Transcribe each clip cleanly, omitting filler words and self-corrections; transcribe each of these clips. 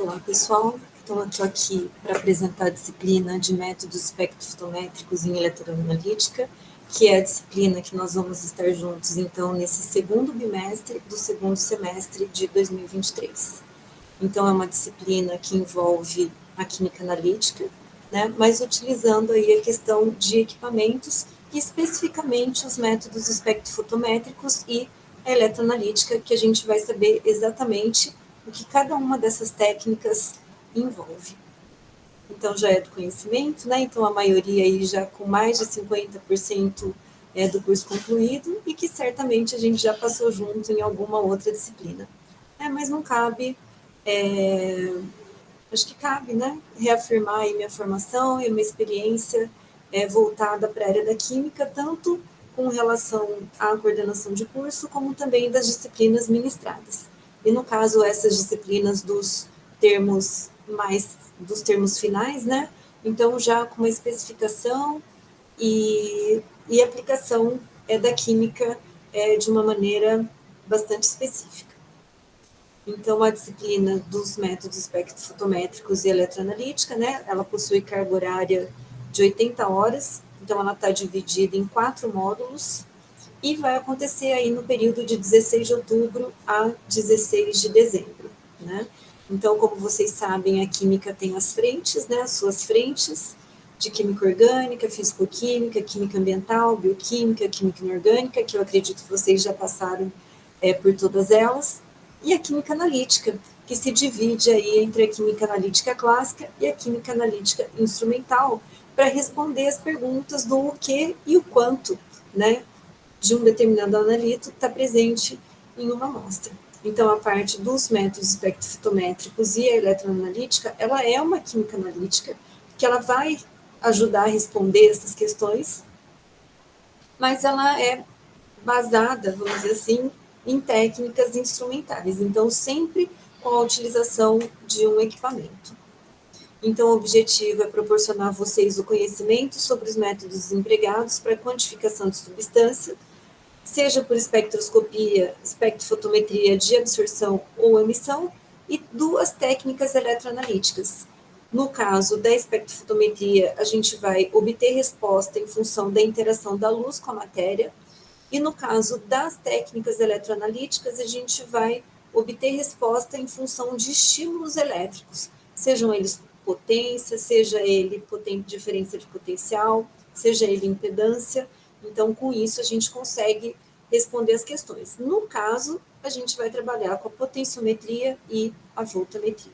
Olá, pessoal. Então, eu estou aqui para apresentar a disciplina de métodos espectrofotométricos em eletroanalítica, que é a disciplina que nós vamos estar juntos, então, nesse segundo bimestre do segundo semestre de 2023. Então, é uma disciplina que envolve a química analítica, né, mas utilizando aí a questão de equipamentos e especificamente os métodos espectrofotométricos e a eletroanalítica, que a gente vai saber exatamente o que cada uma dessas técnicas envolve. Então, já é do conhecimento, né? Então, a maioria aí já com mais de 50% do curso concluído e que certamente a gente já passou junto em alguma outra disciplina. Mas não cabe, acho que cabe, né? Reafirmar aí minha formação e minha experiência voltada para a área da química, tanto com relação à coordenação de curso, como também das disciplinas ministradas. E no caso, essas disciplinas dos termos finais, né? Então, já com uma especificação e aplicação da química de uma maneira bastante específica. Então, a disciplina dos métodos espectrofotométricos e eletroanalítica, né? Ela possui carga horária de 80 horas, então ela está dividida em 4 módulos, e vai acontecer aí no período de 16 de outubro a 16 de dezembro, né? Então, como vocês sabem, a química tem as frentes, né, as suas frentes de química orgânica, físico-química, química ambiental, bioquímica, química inorgânica, que eu acredito que vocês já passaram por todas elas, e a química analítica, que se divide aí entre a química analítica clássica e a química analítica instrumental, para responder as perguntas do o que e o quanto, né, de um determinado analito está presente em uma amostra. Então, a parte dos métodos espectrofotométricos e a eletroanalítica, ela é uma química analítica, que ela vai ajudar a responder essas questões, mas ela é basada, vamos dizer assim, em técnicas instrumentais, então sempre com a utilização de um equipamento. Então, o objetivo é proporcionar a vocês o conhecimento sobre os métodos empregados para a quantificação de substância, seja por espectroscopia, espectrofotometria de absorção ou emissão, e 2 técnicas eletroanalíticas. No caso da espectrofotometria, a gente vai obter resposta em função da interação da luz com a matéria, e no caso das técnicas eletroanalíticas, a gente vai obter resposta em função de estímulos elétricos, sejam eles potência, seja ele diferença de potencial, seja ele impedância. Então, com isso, a gente consegue responder as questões. No caso, a gente vai trabalhar com a potenciometria e a voltametria.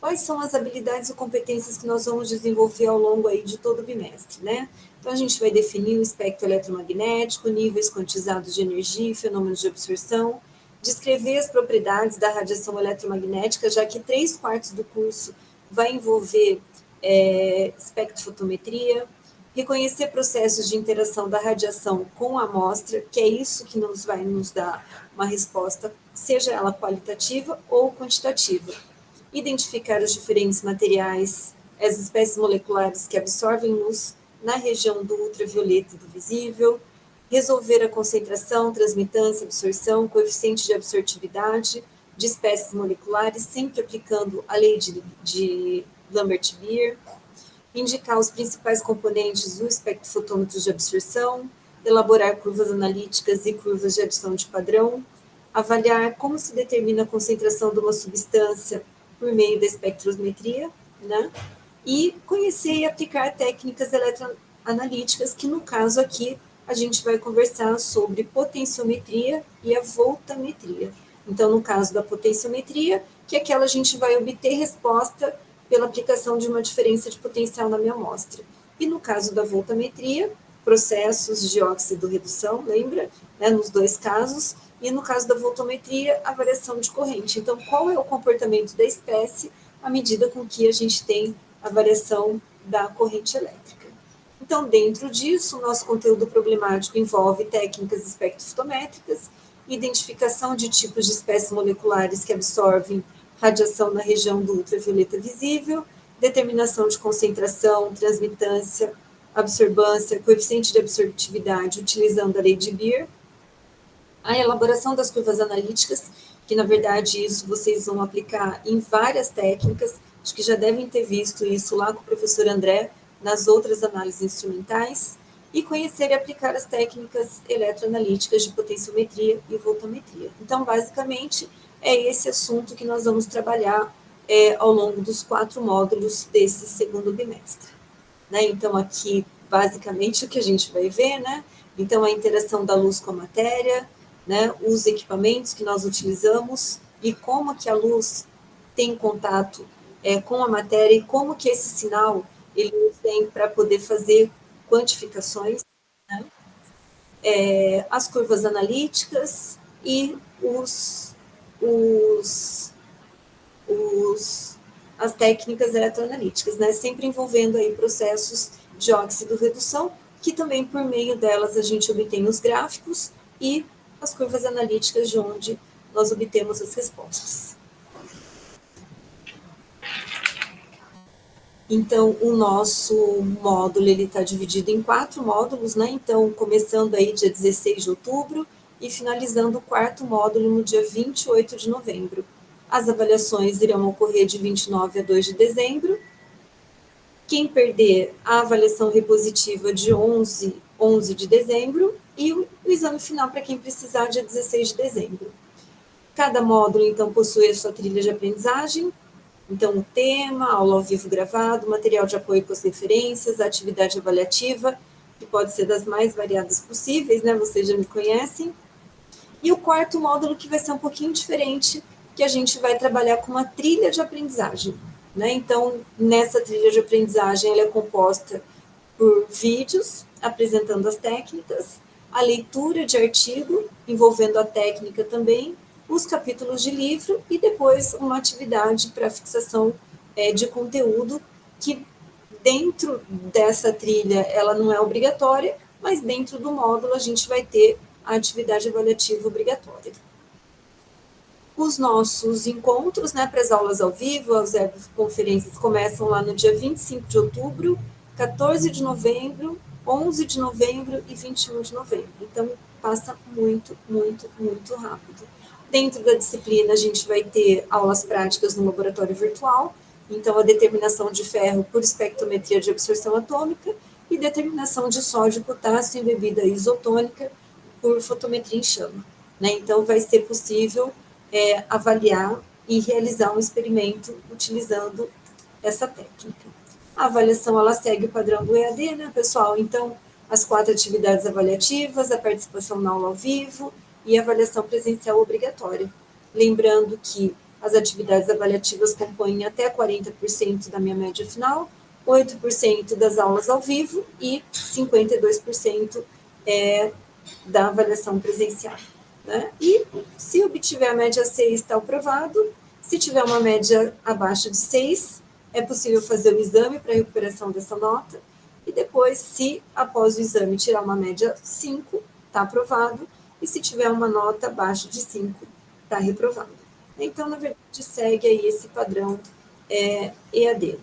Quais são as habilidades e competências que nós vamos desenvolver ao longo aí de todo o bimestre, né? Então, a gente vai definir o espectro eletromagnético, níveis quantizados de energia e fenômenos de absorção, descrever as propriedades da radiação eletromagnética, já que 3/4 do curso vai envolver espectrofotometria, reconhecer processos de interação da radiação com a amostra, que é isso que vai nos dar uma resposta, seja ela qualitativa ou quantitativa. Identificar os diferentes materiais, as espécies moleculares que absorvem luz na região do ultravioleta e do visível, resolver a concentração, transmitância, absorção, coeficiente de absortividade de espécies moleculares, sempre aplicando a lei de Lambert-Beer, indicar os principais componentes do espectrofotômetro de absorção, elaborar curvas analíticas e curvas de adição de padrão, avaliar como se determina a concentração de uma substância por meio da espectrometria, né? E conhecer e aplicar técnicas eletroanalíticas, que no caso aqui a gente vai conversar sobre potenciometria e a voltametria. Então, no caso da potenciometria, que é aquela a gente vai obter resposta pela aplicação de uma diferença de potencial na minha amostra. E no caso da voltametria, processos de óxido-redução, lembra? Nos 2 casos. E no caso da voltometria, a variação de corrente. Então, qual é o comportamento da espécie à medida com que a gente tem a variação da corrente elétrica? Então, dentro disso, o nosso conteúdo problemático envolve técnicas espectrofotométricas, identificação de tipos de espécies moleculares que absorvem radiação na região do ultravioleta visível, determinação de concentração, transmitância, absorbância, coeficiente de absortividade utilizando a lei de Beer, A elaboração das curvas analíticas, que na verdade isso vocês vão aplicar em várias técnicas, acho que já devem ter visto isso lá com o professor André, nas outras análises instrumentais, e conhecer e aplicar as técnicas eletroanalíticas de potenciometria e voltametria. Então, basicamente, é esse assunto que nós vamos trabalhar ao longo dos 4 módulos desse segundo bimestre. Né? Então, aqui, basicamente, o que a gente vai ver, né? Então, a interação da luz com a matéria, né? Os equipamentos que nós utilizamos e como que a luz tem contato com a matéria e como que esse sinal ele tem para poder fazer quantificações, né? As curvas analíticas e os, as técnicas eletroanalíticas, né? Sempre envolvendo aí processos de óxido-redução, que também por meio delas a gente obtém os gráficos e as curvas analíticas de onde nós obtemos as respostas. Então, o nosso módulo ele está dividido em 4 módulos, né? Então, começando aí dia 16 de outubro e finalizando o 4º módulo no dia 28 de novembro. As avaliações irão ocorrer de 29 a 2 de dezembro. Quem perder a avaliação repositiva de 11 de dezembro e o exame final para quem precisar dia 16 de dezembro. Cada módulo, então, possui a sua trilha de aprendizagem. Então, o tema, aula ao vivo gravado, material de apoio com as referências, atividade avaliativa, que pode ser das mais variadas possíveis, né? Vocês já me conhecem. E o 4º módulo, que vai ser um pouquinho diferente, que a gente vai trabalhar com uma trilha de aprendizagem, né? Então, nessa trilha de aprendizagem, ela é composta por vídeos apresentando as técnicas, a leitura de artigo, envolvendo a técnica também, os capítulos de livro e depois uma atividade para fixação de conteúdo que dentro dessa trilha ela não é obrigatória, mas dentro do módulo a gente vai ter a atividade avaliativa obrigatória. Os nossos encontros, né, para as aulas ao vivo, as conferências começam lá no dia 25 de outubro, 14 de novembro, 11 de novembro e 21 de novembro. Então, passa muito, muito, muito rápido. Dentro da disciplina, a gente vai ter aulas práticas no laboratório virtual, então a determinação de ferro por espectrometria de absorção atômica e determinação de sódio e potássio em bebida isotônica por fotometria em chama. Né? Então, vai ser possível avaliar e realizar um experimento utilizando essa técnica. A avaliação, ela segue o padrão do EAD, né, pessoal? Então, as 4 atividades avaliativas, a participação na aula ao vivo e a avaliação presencial obrigatória. Lembrando que as atividades avaliativas compõem até 40% da minha média final, 8% das aulas ao vivo e 52% da avaliação presencial. Né? E se obtiver a média 6, está aprovado. Se tiver uma média abaixo de 6, é possível fazer o exame para recuperação dessa nota. E depois, se após o exame tirar uma média 5, está aprovado. E se tiver uma nota abaixo de 5, está reprovado. Então, na verdade, segue aí esse padrão EAD.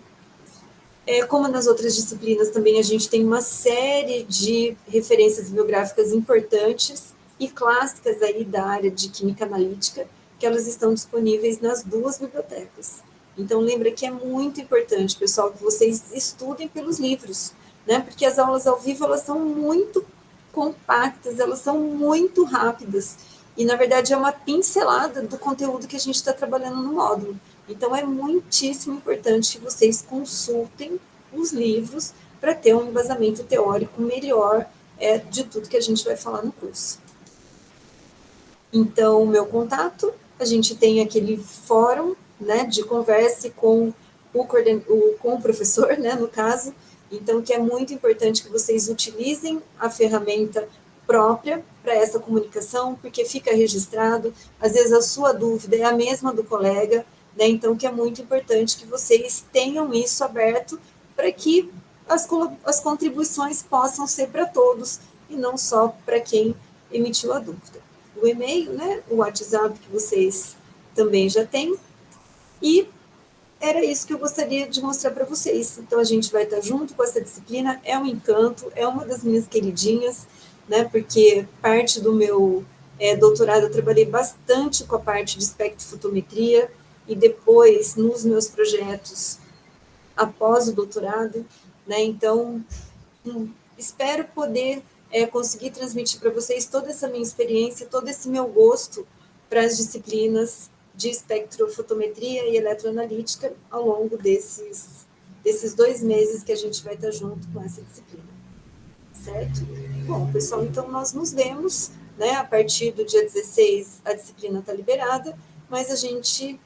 Como nas outras disciplinas também, a gente tem uma série de referências bibliográficas importantes e clássicas aí da área de química analítica, que elas estão disponíveis nas 2 bibliotecas. Então, lembra que é muito importante, pessoal, que vocês estudem pelos livros, né? Porque as aulas ao vivo, elas são muito compactas, elas são muito rápidas, e, na verdade, é uma pincelada do conteúdo que a gente está trabalhando no módulo. Então, é muitíssimo importante que vocês consultem os livros para ter um embasamento teórico melhor de tudo que a gente vai falar no curso. Então, o meu contato, a gente tem aquele fórum, né, de conversa com o professor, né, no caso, então que é muito importante que vocês utilizem a ferramenta própria para essa comunicação, porque fica registrado, às vezes a sua dúvida é a mesma do colega, né, então que é muito importante que vocês tenham isso aberto para que as contribuições possam ser para todos e não só para quem emitiu a dúvida. O e-mail, né, o WhatsApp que vocês também já têm, e era isso que eu gostaria de mostrar para vocês. Então, a gente vai estar junto com essa disciplina, é um encanto, é uma das minhas queridinhas, né, porque parte do meu doutorado eu trabalhei bastante com a parte de espectrofotometria, e depois, nos meus projetos, após o doutorado, né? Então, espero poder conseguir transmitir para vocês toda essa minha experiência, todo esse meu gosto para as disciplinas de espectrofotometria e eletroanalítica ao longo desses 2 meses que a gente vai estar junto com essa disciplina. Certo? Bom, pessoal, então nós nos vemos, né? A partir do dia 16 a disciplina está liberada, mas a gente